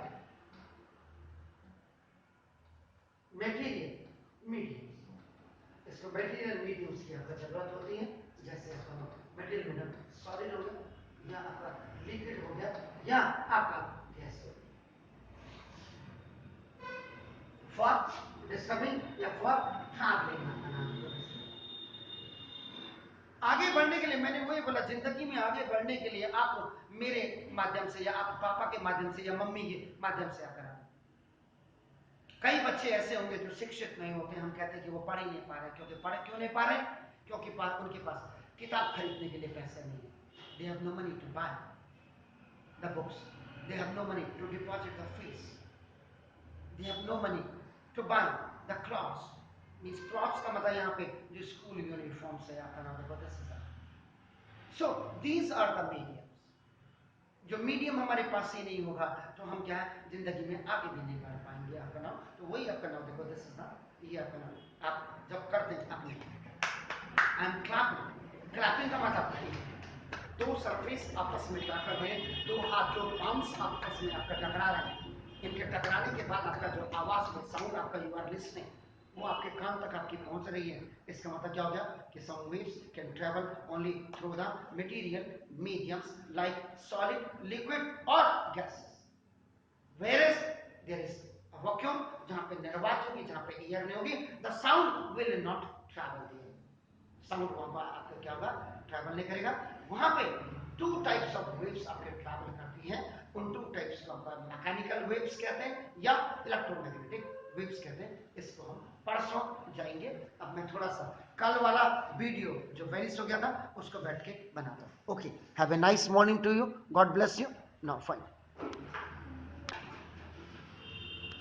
मटेरियल मीडियम, इसको मटेरियल मीडियम्स की आपको जरूरत होती है, जैसे आपका मटेरियल मीडियम सॉलिड हो गया, या आपका लिक्विड हो गया, या आपका गैस हो गया, फॉर डिस्टर्बिंग या फॉर ट्रैवलिंग। आगे बढ़ने के लिए मैंने वही बोला, जिंदगी में आगे बढ़ने के लिए आप मेरे माध्यम से या आप पापा के माध्यम से या मम्मी के माध्यम से आकर, कई बच्चे ऐसे होंगे जो शिक्षित नहीं होते, हम कहते हैं कि वो पढ़ ही नहीं पा रहे, क्योंकि पढ़ क्यों नहीं पा रहे, क्योंकि उनके पास किताब खरीदने के लिए पैसे नहीं है, they have no money to buy the books, they have no money to deposit the fees, they have no money to buy the clothes, means clothes का मतलब यहाँ पे जो स्कूल यूनिफॉर्म से आता ना, so these are the mediums, जो मीडियम हमारे पास ही नहीं होगा तो हम क्या है जिंदगी में आगे भी नहीं बढ़ पाएंगे आपका नाम, तो वही आपका नाम देखो दिस इज ना, ये आपका नाम आप जब करते हैं अपने आई एम क्लैपिंग, क्लैपिंग का मतलब दो सरफेस आपस में टकरा रहे हैं, दो हाथ जो पाम्स आपस में आपका टकरा रहे हैं, इनके टकराने के बाद आपका जो आवाज में साउंड आपका यू आर लिसनिंग वो आपके कान तक आपकी पहुंच रही है, इसका मतलब क्या हो गया कि sound waves can travel only through the material mediums like solid, liquid और gases, whereas there is a vacuum जहां पे निर्वात होगी, जहां पे एयर नहीं होगी, the sound will not travel there, sound वहां पर आपका क्या होगा, ट्रैवल नहीं करेगा, वहां पे टू टाइप्स ऑफ वेव्स आपके ट्रैवल करती हैं, उन टू टाइप्स को हम मैकेनिकल वेव्स कहते हैं या इलेक्ट्रोमैग्नेटिक वेव्स कहते हैं, इसको हम परसों जाएंगे, अब मैं थोड़ा सा कल वाला वीडियो जो वेरिस हो गया था उसको बैठ के बनाता हूँ, okay, have a nice morning to you, God bless you, now fine.